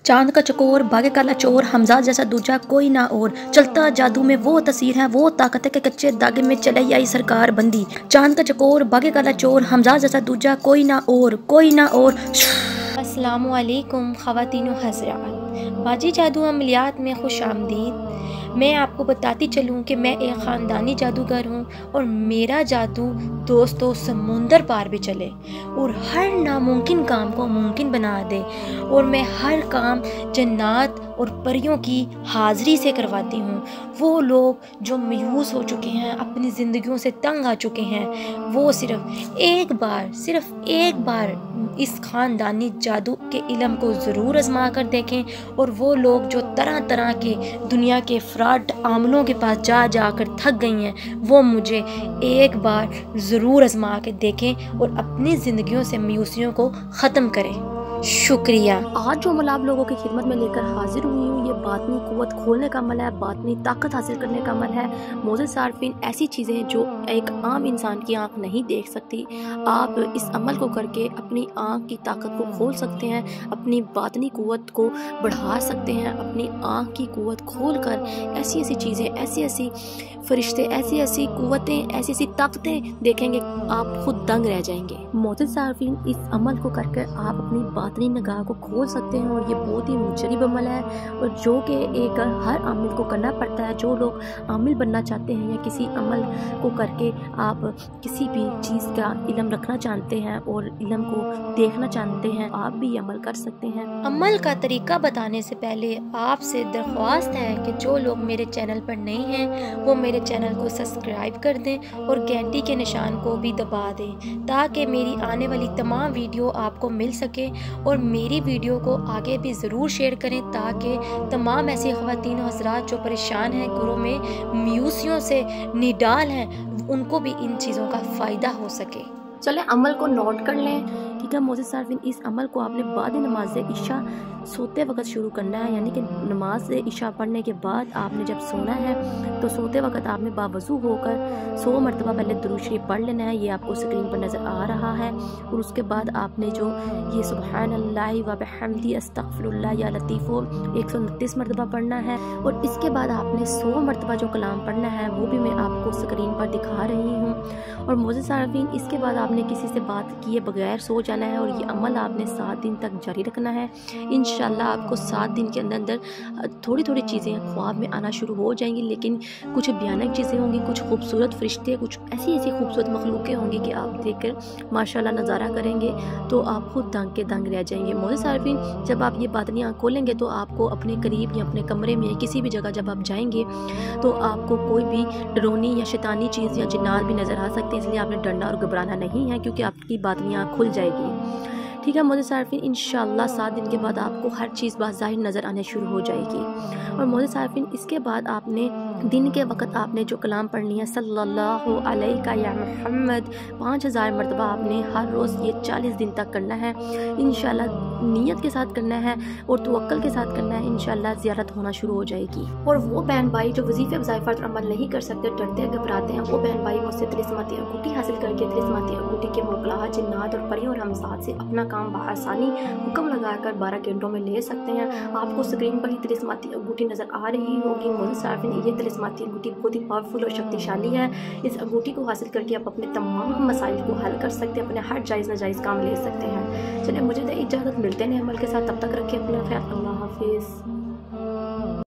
चांद का चकोर भागे काला चोर हमजा जैसा दूजा कोई ना और चलता जादू में वो तस्वीर है वो ताकत है के कच्चे दागे में चले आई सरकार बंदी। चांद का चकोर भागे काला चोर हमजा जैसा दूजा कोई ना और। अस्सलामुअलैकुम ख़वातीनो हज़रात, बाजी जादू अमलियात में खुश आमदीद। मैं आपको बताती चलूँ कि मैं एक ख़ानदानी जादूगर हूँ और मेरा जादू दोस्तों समुंदर पार भी चले और हर नामुमकिन काम को मुमकिन बना दे। और मैं हर काम जन्नात और परियों की हाज़िरी से करवाती हूँ। वो लोग जो मायूस हो चुके हैं, अपनी ज़िंदगियों से तंग आ चुके हैं, वो सिर्फ़ एक बार इस ख़ानदानी जादू के इल्म को ज़रूर आज़मा कर देखें। और वो लोग जो तरह तरह के दुनिया के फ्रॉड आमलों के पास जा कर थक गई हैं, वो मुझे एक बार ज़रूर आज़मा के देखें और अपनी ज़िंदगियों से मायूसियों को ख़त्म करें। शुक्रिया। आज जो अमल आप लोगों की खिदमत में लेकर हाजिर हुई हूँ, ये बातनी कुव्वत खोलने का अमल है, बातनी ताकत हासिल करने का अमल है। मोअज़्ज़िज़ सारफीन, ऐसी चीज़ें जो एक आम इंसान की आंख नहीं देख सकती, आप इस अमल को करके अपनी आंख की ताकत को खोल सकते हैं, अपनी बातनी कुव्वत को बढ़ा सकते हैं। अपनी आंख की कुव्वत खोल कर ऐसी ऐसी चीज़ें, ऐसी ऐसी फरिश्ते, ऐसी ऐसी कुव्वतें, ऐसी ऐसी ताकतें देखेंगे, आप खुद दंग रह जाएंगे। मोअज़्ज़िज़ सारफीन, इस अमल को करके आप अपनी बातनी निगाह को खोल सकते हैं और ये बहुत ही मुजरिब अमल है और जो कि एक हर आमिल को करना पड़ता है। जो लोग आमिल बनना चाहते हैं या किसी अमल को करके आप किसी भी चीज़ का इल्म रखना चाहते हैं और इल्म को देखना चाहते हैं, आप भी अमल कर सकते हैं। अमल का तरीका बताने से पहले आपसे दरख्वास्त है कि जो लोग मेरे चैनल पर नए हैं वो मेरे चैनल को सब्सक्राइब कर दें और घंटी के निशान को भी दबा दें ताकि मेरी आने वाली तमाम वीडियो आपको मिल सके। और मेरी वीडियो को आगे भी ज़रूर शेयर करें ताकि तमाम ऐसी ख़वातीन हज़रात जो परेशान हैं, घरों में मायूसियों से निडाल हैं, उनको भी इन चीज़ों का फ़ायदा हो सके। चलें अमल को नोट कर लें। ठीक है मोअज़्ज़िज़ सारफीन, इस अमल को आपने बाद नमाज इशा सोते वक्त शुरू करना है, यानी कि नमाज इशा पढ़ने के बाद आपने जब सोना है तो सोते वक्त आपने बावज़ू होकर 100 मरतबा पहले दुरूद शरीफ पढ़ लेना है। ये आपको स्क्रीन पर नज़र आ रहा है। और उसके बाद आपने जो ये सुब्हानल्लाह व बिहम्दी अस्तग़फिरुल्लाह या लतीफ़ो 129 मरतबा पढ़ना है। और इसके बाद आपने 100 मरतबा जो कलाम पढ़ना है वो भी मैं आपको स्क्रीन पर दिखा रही हूँ। और मोअज़्ज़िज़ सारफीन, इसके बाद आपने किसी से बात किए बगैर सो जाना है और ये अमल आपने 7 दिन तक जारी रखना है। इंशाल्लाह आपको 7 दिन के अंदर थोड़ी थोड़ी चीज़ें ख्वाब में आना शुरू हो जाएंगी, लेकिन कुछ भयानक चीज़ें होंगी, कुछ खूबसूरत फरिश्ते, कुछ ऐसी ऐसी खूबसूरत मखलूक़ें होंगी कि आप देखकर माशाल्लाह नज़ारा करेंगे तो आप खुद दंग के दंग रह जाएंगे। मोअज़्ज़िज़ सारफीन, जब आप ये बातनी आँख खोलेंगे तो आपको अपने करीब या अपने कमरे में किसी भी जगह जब आप जाएंगे तो आपको कोई भी डरोनी या शैतानी चीज़ या जिन्नात भी नज़र आ सकते हैं, इसलिए आपने डरना और घबराना नहीं है क्योंकि आपकी बातनी आँख खुल जाएगी। ठीक है मोअज़्ज़िज़ सारफीन, इंशाअल्लाह 7 दिन के बाद आपको हर चीज़ बाज़ाहिर नज़र आने शुरू हो जाएगी। और मोअज़्ज़िज़ सारफीन, इसके बाद आपने दिन के वक्त आपने जो कलाम पढ़नी है सल्लल्लाहु अलैका या मुहम्मद 5000 मरतबा आपने हर रोज़ ये 40 दिन तक करना है। इंशाअल्लाह नीयत के साथ करना है और तवक्कल के साथ करना है, इंशाअल्लाह ज़ियारत होना शुरू हो जाएगी। और वो बहन भाई जो वजीफ़े वज़ाइफ़ पर अमल नहीं कर सकते, डरते हैं, घबराते हैं, वो बहन भाई मुझसे तिलिस्माती अंगूठी हासिल करके तिलिस्माती अंगूठी के मुक़लाहा जिन्नात और परियों और हमसात से अपना काम बआसानी हुक्म लगाकर 12 घंटों में ले सकते हैं। आपको स्क्रीन पर ही तिलिस्माती अंगूठी नज़र आ रही होगी। मोअज़्ज़िज़ सारफीन, ये तिलिस्माती अंगूठी बहुत ही पावरफुल और शक्तिशाली है। इस अंगूठी को हासिल करके आप अपने तमाम मसाइल को हल कर सकते हैं, अपने हर जायज़ नाजायज़ काम ले सकते हैं। चलिए मुझे इजाज़त, मिलते हैं अमल के साथ, तब तक रखिए अपना ख्याल। अल्लाह हाफिज़।